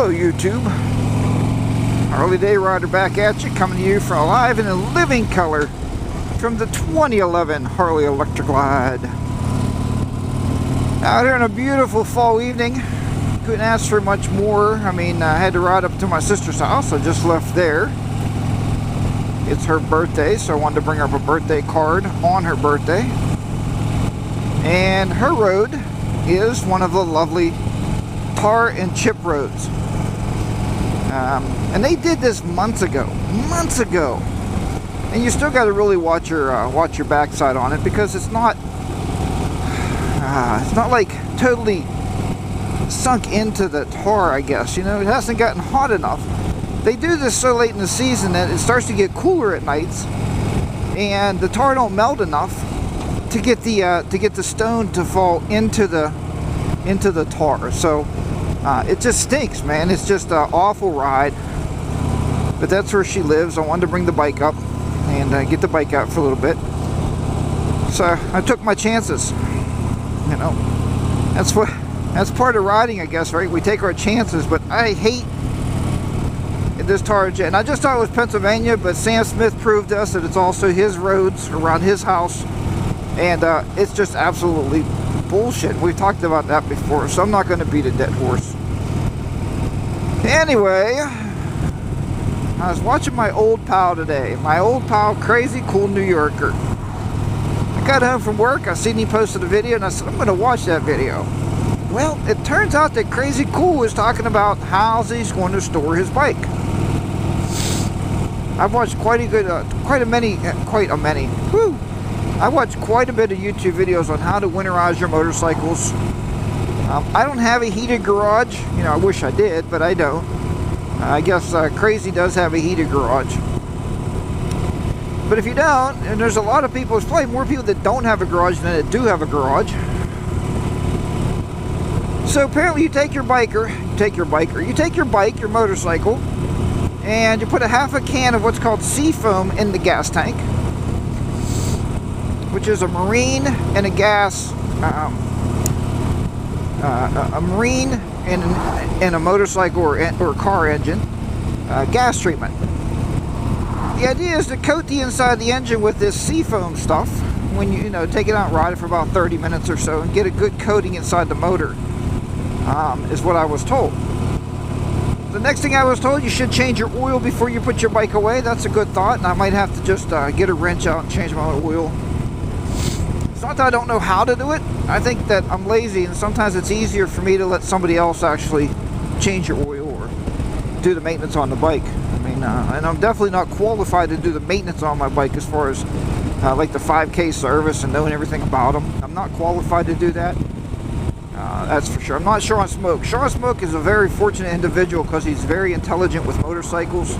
Hello YouTube, Harley Day Rider back at you, coming to you from live and in living color from the 2011 Harley Electra Glide. Out here on a beautiful fall evening, couldn't ask for much more. I mean, I had to ride up to my sister's house. I just left there. It's her birthday, so I wanted to bring up a birthday card on her birthday. And her road is one of the lovely tar and chip roads. And they did this months ago. And you still got to really watch your backside on it, because it's not like totally sunk into the tar, I guess. You know, it hasn't gotten hot enough. They do this so late in the season that it starts to get cooler at nights, and the tar don't melt enough to get the stone to fall into the tar. So it just stinks, man. It's just an awful ride. But that's where she lives. I wanted to bring the bike up and get the bike out for a little bit. So I took my chances. You know, that's part of riding, I guess, right? We take our chances. But I hate this tar jet. And I just thought it was Pennsylvania, but Sam Smith proved to us that it's also his roads around his house. And it's just absolutely bullshit. We've talked about that before, so I'm not going to beat a dead horse. Anyway, I was watching my old pal today. My old pal, Crazy Cool New Yorker. I got home from work, I seen he posted a video, and I said, I'm going to watch that video. Well, it turns out that Crazy Cool was talking about how he's going to store his bike. I've watched quite a many. I watched quite a bit of YouTube videos on how to winterize your motorcycles. I don't have a heated garage. You know, I wish I did, but I don't. I guess Crazy does have a heated garage. But if you don't, and there's a lot of people, there's probably more people that don't have a garage than that do have a garage. So apparently you take your bike, your motorcycle, and you put a half a can of what's called Seafoam in the gas tank, which is a marine and a gas, a marine and a motorcycle or car engine gas treatment. The idea is to coat the inside of the engine with this Seafoam stuff when you take it out and ride it for about 30 minutes or so and get a good coating inside the motor, is what I was told. The next thing I was told, you should change your oil before you put your bike away. That's a good thought, and I might have to just get a wrench out and change my oil. It's not that I don't know how to do it. I think that I'm lazy, and sometimes it's easier for me to let somebody else actually change your oil or do the maintenance on the bike. I mean, and I'm definitely not qualified to do the maintenance on my bike as far as like the 5K service and knowing everything about them. I'm not qualified to do that. That's for sure. I'm not Sean Smoke. Sean Smoke is a very fortunate individual because he's very intelligent with motorcycles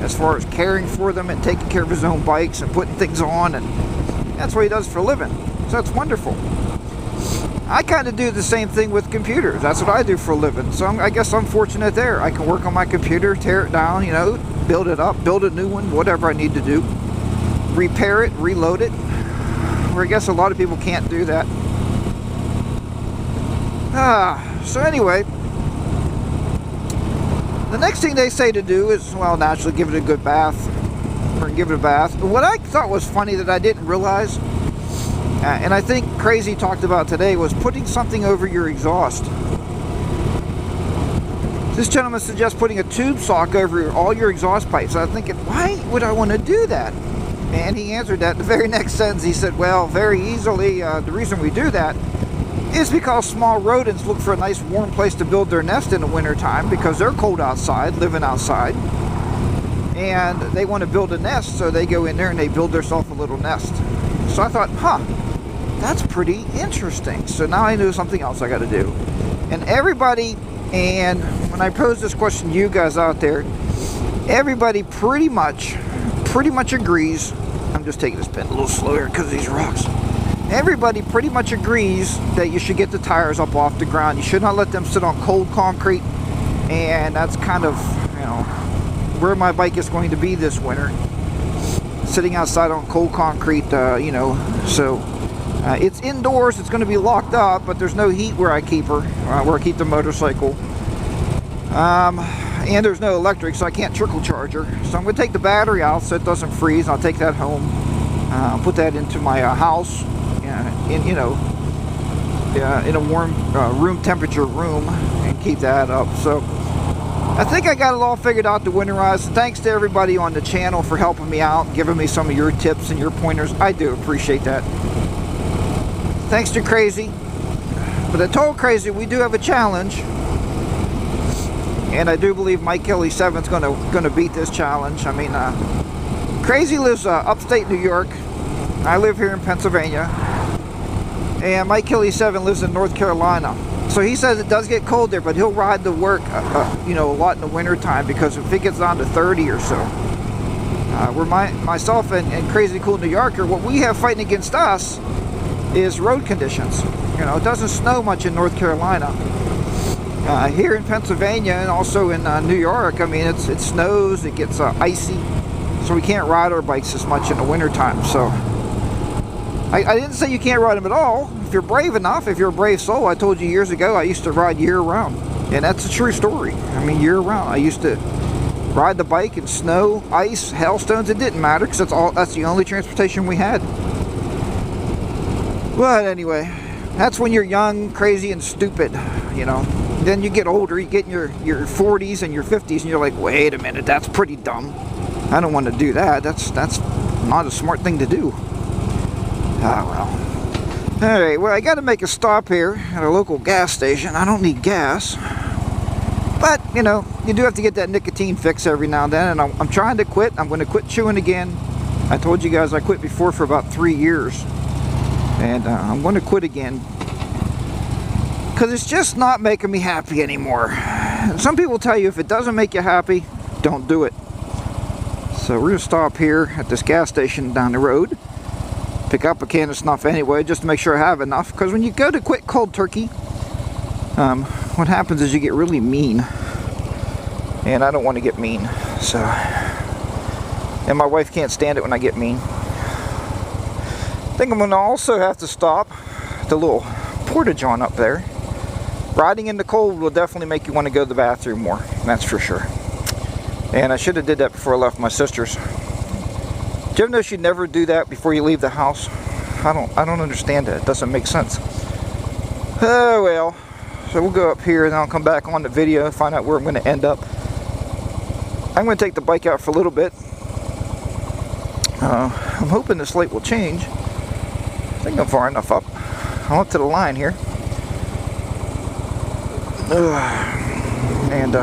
as far as caring for them and taking care of his own bikes and putting things on, and that's what he does for a living. So that's wonderful. I kind of do the same thing with computers. That's what I do for a living. So I guess I'm fortunate there. I can work on my computer, tear it down, build it up, build a new one, whatever I need to do. Repair it, reload it. Where I guess a lot of people can't do that. So anyway, the next thing they say to do is, well, naturally give it a good bath, or give it a bath. But what I thought was funny that I didn't realize, and I think Crazy talked about today, was putting something over your exhaust. This gentleman suggests putting a tube sock over all your exhaust pipes. I was thinking, why would I want to do that? And he answered that in the very next sentence. He said, well, very easily, the reason we do that is because small rodents look for a nice warm place to build their nest in the winter time, because they're cold outside, living outside, and they want to build a nest, so they go in there and they build themselves a little nest. So I thought, that's pretty interesting. So now I know something else I got to do. And everybody, and when I pose this question to you guys out there, everybody pretty much agrees. I'm just taking this pen a little slower because of these rocks. Everybody pretty much agrees that you should get the tires up off the ground. You should not let them sit on cold concrete, and that's kind of, where my bike is going to be this winter. Sitting outside on cold concrete, so it's indoors. It's going to be locked up, but there's no heat where I keep her, where I keep the motorcycle. And there's no electric, so I can't trickle charge her. So I'm going to take the battery out so it doesn't freeze. I'll take that home, put that into my house, in a warm room temperature room, and keep that up. So I think I got it all figured out to winterize. Thanks to everybody on the channel for helping me out, giving me some of your tips and your pointers. I do appreciate that. Thanks to Crazy. But I told Crazy we do have a challenge, and I do believe Mike Kelly 7's gonna beat this challenge. I mean, Crazy lives upstate New York. I live here in Pennsylvania, and Mike Kelly 7 lives in North Carolina. So he says it does get cold there, but he'll ride to work, you know, a lot in the winter time, because if it gets down to 30 or so, where myself and Crazy Cool New Yorker, what we have fighting against us is road conditions. You know, it doesn't snow much in North Carolina. Here in Pennsylvania and also in New York, I mean, it snows, it gets icy, so we can't ride our bikes as much in the winter time. So I didn't say you can't ride them at all. If you're brave enough, if you're a brave soul. I told you years ago I used to ride year-round, and that's a true story. I mean, year-round. I used to ride the bike in snow, ice, hailstones. It didn't matter, because that's the only transportation we had. But anyway, that's when you're young, crazy, and stupid, you know. Then you get older, you get in your 40s and your 50s, and you're like, wait a minute, that's pretty dumb. I don't want to do that. That's not a smart thing to do. Ah, well. Alright, well, I got to make a stop here at a local gas station. I don't need gas. But, you know, you do have to get that nicotine fix every now and then, and I'm trying to quit. I'm going to quit chewing again. I told you guys I quit before for about 3 years. And I'm going to quit again, because it's just not making me happy anymore. And some people tell you if it doesn't make you happy, don't do it. So we're going to stop here at this gas station down the road, pick up a can of snuff anyway, just to make sure I have enough. Because when you go to quit cold turkey, what happens is you get really mean, and I don't want to get mean. So, and my wife can't stand it when I get mean. I think I'm going to also have to stop at the little porta-john up there. Riding in the cold will definitely make you want to go to the bathroom more, that's for sure. And I should have did that before I left my sister's. Do you ever know you never do that before you leave the house? I don't understand it. It doesn't make sense. Oh well. So we'll go up here and I'll come back on the video and find out where I'm going to end up. I'm going to take the bike out for a little bit. I'm hoping this light will change. I think I'm far enough up. I'm up to the line here. And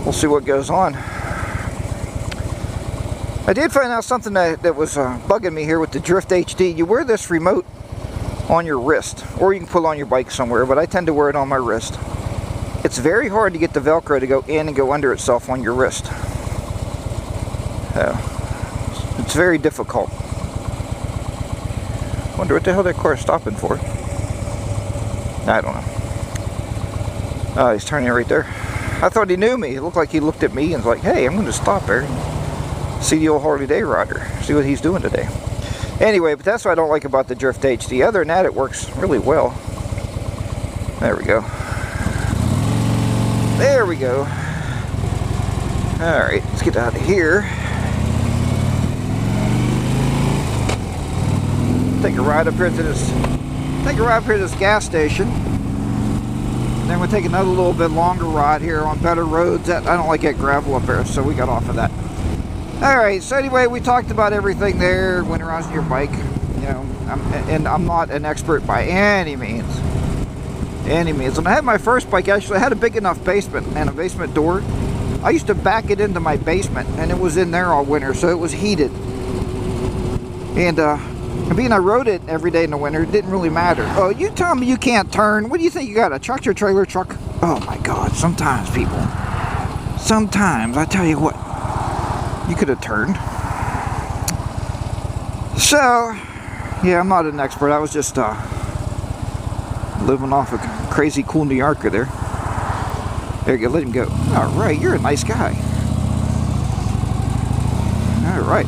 we'll see what goes on. I did find out something that was bugging me here with the Drift HD. You wear this remote on your wrist, or you can pull on your bike somewhere, but I tend to wear it on my wrist. It's very hard to get the Velcro to go in and go under itself on your wrist. It's very difficult. Wonder what the hell that car is stopping for. I don't know. Oh, he's turning right there. I thought he knew me. It looked like he looked at me and was like, hey, I'm going to stop there and see the old Harley Day rider. See what he's doing today. Anyway, but that's what I don't like about the Drift HD. Other than that, it works really well. There we go. There we go. Alright, let's get out of here. Take a ride up here to this gas station. Then we'll take another little bit longer ride here on better roads. I don't like that gravel up there, so we got off of that. Alright, so anyway, we talked about everything there, winterizing your bike. You know, I'm not an expert by any means. When I had my first bike, actually I had a big enough basement and a basement door. I used to back it into my basement, and it was in there all winter, so it was heated. And being I rode it every day in the winter, it didn't really matter. Oh, you tell me you can't turn. What do you think you got, a tractor trailer truck? Oh my God, sometimes people. Sometimes, I tell you what, you could have turned. So, yeah, I'm not an expert. I was just living off a Crazy Cool New Yorker there. There you go, let him go. Alright, you're a nice guy. Alright.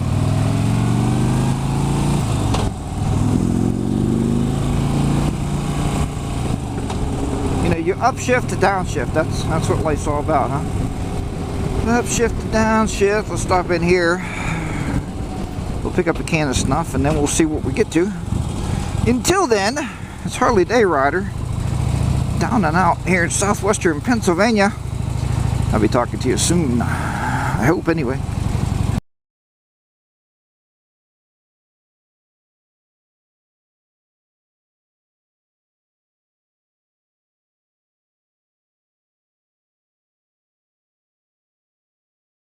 You know, upshift to downshift. That's what life's all about, huh? Upshift to downshift. Let's stop in here. We'll pick up a can of snuff and then we'll see what we get to. Until then, it's Harley Day Rider down and out here in southwestern Pennsylvania. I'll be talking to you soon. I hope anyway.